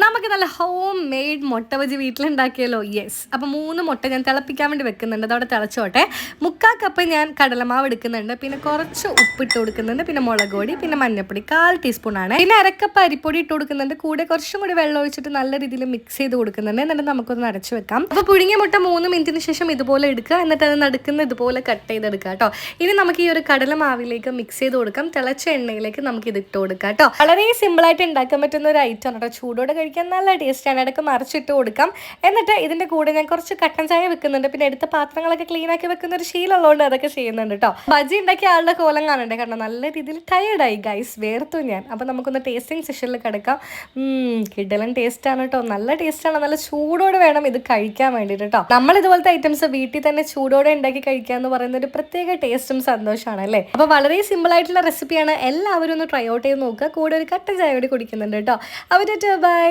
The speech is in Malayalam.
നമുക്ക് നല്ല ഹോം മെയ്ഡ് മുട്ട ബജി വീട്ടിലുണ്ടാക്കിയല്ലോ. യെസ്. അപ്പോൾ 3 മുട്ട ഞാൻ തിളപ്പിക്കാൻ വേണ്ടി വെക്കുന്നുണ്ട്. അതവിടെ തിളച്ചോട്ടെ. 3/4 കപ്പ് ഞാൻ കടലമാവ് എടുക്കുന്നുണ്ട്. പിന്നെ കുറച്ച് ഉപ്പിട്ട് കൊടുക്കുന്നുണ്ട്. പിന്നെ മുളക് പൊടി, പിന്നെ മഞ്ഞൾപ്പൊടി 1/4 ടീസ്പൂണാണ്. പിന്നെ 1/2 കപ്പ് അരിപ്പൊടി ഇട്ട് കൊടുക്കുന്നുണ്ട്. കൂടെ കുറച്ചും കൂടി വെള്ളം ഒഴിച്ചിട്ട് നല്ല രീതിയിൽ മിക്സ് ചെയ്ത് കൊടുക്കുന്നുണ്ട്. എന്നിട്ട് നമുക്കൊന്ന് അരച്ച് വെക്കാം. അപ്പോൾ പുഴുങ്ങിയ മുട്ട 3 മിനിറ്റിന് ശേഷം ഇതുപോലെ എടുക്കുക. എന്നിട്ട് അത് നടുക്കുന്ന ഇതുപോലെ കട്ട് ചെയ്തെടുക്കുക കേട്ടോ. ഇനി നമുക്ക് ഈ ഒരു കടലമാവിലേക്ക് മിക്സ് ചെയ്ത് കൊടുക്കാം. തിളച്ച എണ്ണയിലേക്ക് നമുക്ക് ഇത് ഇട്ട് കൊടുക്കാം കേട്ടോ. വളരെ സിമ്പിളായിട്ട് ഉണ്ടാക്കാൻ പറ്റുന്ന ഒരു ഐറ്റം കേട്ടോ. ചൂടോടെ കഴിക്കാൻ നല്ല ടേസ്റ്റാണ്. ഇടയ്ക്ക് മറിച്ചിട്ട് കൊടുക്കാം. എന്നിട്ട് ഇതിൻ്റെ കൂടെ ഞാൻ കുറച്ച് കട്ടൻ ചായ വെക്കുന്നുണ്ട്. പിന്നെ എടുത്ത പാത്രങ്ങളൊക്കെ ക്ലീൻ ആക്കി വെക്കുന്ന ഒരു ശീലമുള്ളതുകൊണ്ട് അതൊക്കെ ചെയ്യുന്നുണ്ട് കേട്ടോ. ബജി ഉണ്ടാക്കിയ ആളുടെ കോലം കാണണ്ടേ, കാരണം നല്ല രീതിയിൽ ടയേർഡായി ഗൈസ്, വേർത്തു ഞാൻ. അപ്പം നമുക്കൊന്ന് ടേസ്റ്റിംഗ് സെഷനിൽ കിടക്കാം. കിടലൻ ടേസ്റ്റാണ് കേട്ടോ, നല്ല ടേസ്റ്റാണ്. നല്ല ചൂടോടെ വേണം ഇത് കഴിക്കാൻ വേണ്ടിയിട്ട് കേട്ടോ. നമ്മൾ ഇതുപോലത്തെ ഐറ്റംസ് വീട്ടിൽ തന്നെ ചൂടോടെ ഉണ്ടാക്കി കഴിക്കുക എന്ന് പറയുന്ന ഒരു പ്രത്യേക ടേസ്റ്റും സന്തോഷമാണ് അല്ലേ. അപ്പോൾ വളരെ സിമ്പിൾ ആയിട്ടുള്ള റെസിപ്പിയാണ്. എല്ലാവരും ഒന്ന് ട്രൈ ഔട്ട് ചെയ്ത് നോക്കുക. കൂടെ ഒരു കട്ടൻ ചായ കൂടി കുടിക്കുന്നുണ്ട് കേട്ടോ. അവരുടെ ബൈ.